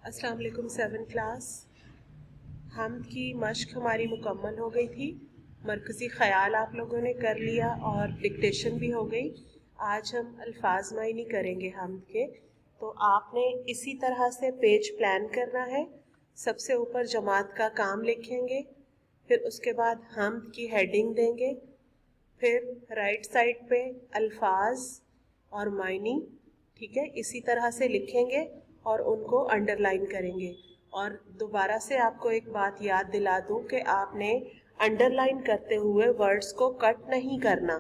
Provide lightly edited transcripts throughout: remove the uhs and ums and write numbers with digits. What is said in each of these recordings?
अस्सलाम वालेकुम 7 क्लास। हमद की मश्क हमारी मुकम्मल हो गई थी, मरकज़ी ख़याल आप लोगों ने कर लिया और डिक्टेशन भी हो गई। आज हम अल्फाज मायनी करेंगे हमद के। तो आपने इसी तरह से पेज प्लान करना है। सबसे ऊपर जमात का काम लिखेंगे, फिर उसके बाद हमद की हेडिंग देंगे, फिर राइट साइड पे अल्फाज और मायनी, ठीक है, इसी तरह से लिखेंगे और उनको अंडरलाइन करेंगे। और दोबारा से आपको एक बात याद दिला दूं कि आपने अंडरलाइन करते हुए वर्ड्स को कट नहीं करना,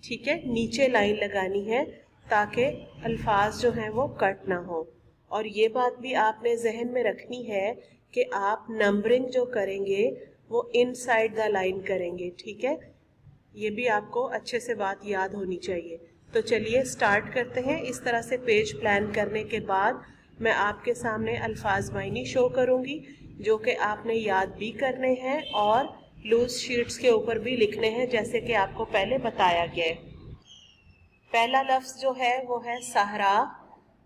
ठीक है, नीचे लाइन लगानी है ताकि अल्फाज जो हैं वो कट ना हो। और ये बात भी आपने जहन में रखनी है कि आप नंबरिंग जो करेंगे वो इनसाइड द लाइन करेंगे, ठीक है, ये भी आपको अच्छे से बात याद होनी चाहिए। तो चलिए स्टार्ट करते हैं। इस तरह से पेज प्लान करने के बाद मैं आपके सामने अल्फाज मायनी शो करूंगी जो कि आपने याद भी करने हैं और लूज शीट्स के ऊपर भी लिखने हैं जैसे कि आपको पहले बताया गया है। पहला लफ्ज जो है वो है सहरा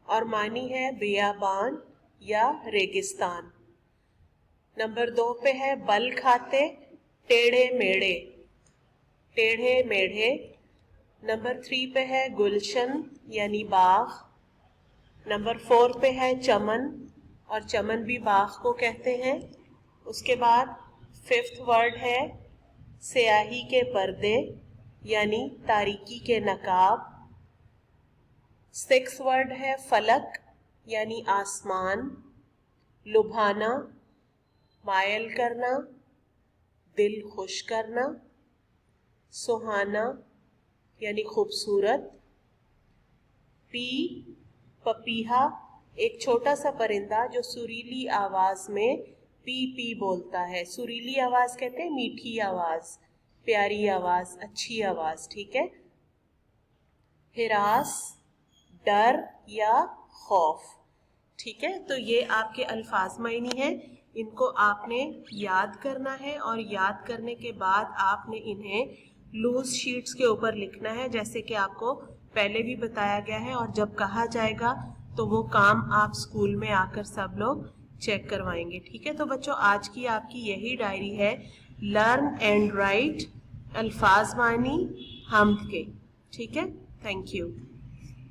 और मानी है बियाबान या रेगिस्तान। नंबर 2 पे है बल खाते टेढ़े मेढ़े, टेढ़े मेढ़े। नंबर 3 पे है गुलशन यानी बाग। नंबर 4 पे है चमन, और चमन भी बाग को कहते हैं। उसके बाद 5th वर्ड है स्याही के पर्दे यानी तारीकी के नकाब। 6th वर्ड है फलक यानी आसमान। लुभाना मायल करना, दिल खुश करना। सुहाना यानी खूबसूरत। पी पपीहा, एक छोटा सा परिंदा जो सुरीली आवाज में पी पी बोलता है। सुरीली आवाज कहते हैं मीठी आवाज, प्यारी आवाज, अच्छी आवाज, ठीक है। हिरास डर या खौफ, ठीक है। तो ये आपके अल्फाज मायनी है, इनको आपने याद करना है और याद करने के बाद आपने इन्हें लूज शीट्स के ऊपर लिखना है जैसे कि आपको पहले भी बताया गया है। और जब कहा जाएगा तो वो काम आप स्कूल में आकर सब लोग चेक करवाएंगे, ठीक है। तो बच्चों आज की आपकी यही डायरी है, लर्न एंड राइट अल्फाज मानी हमद के, ठीक है। Thank you.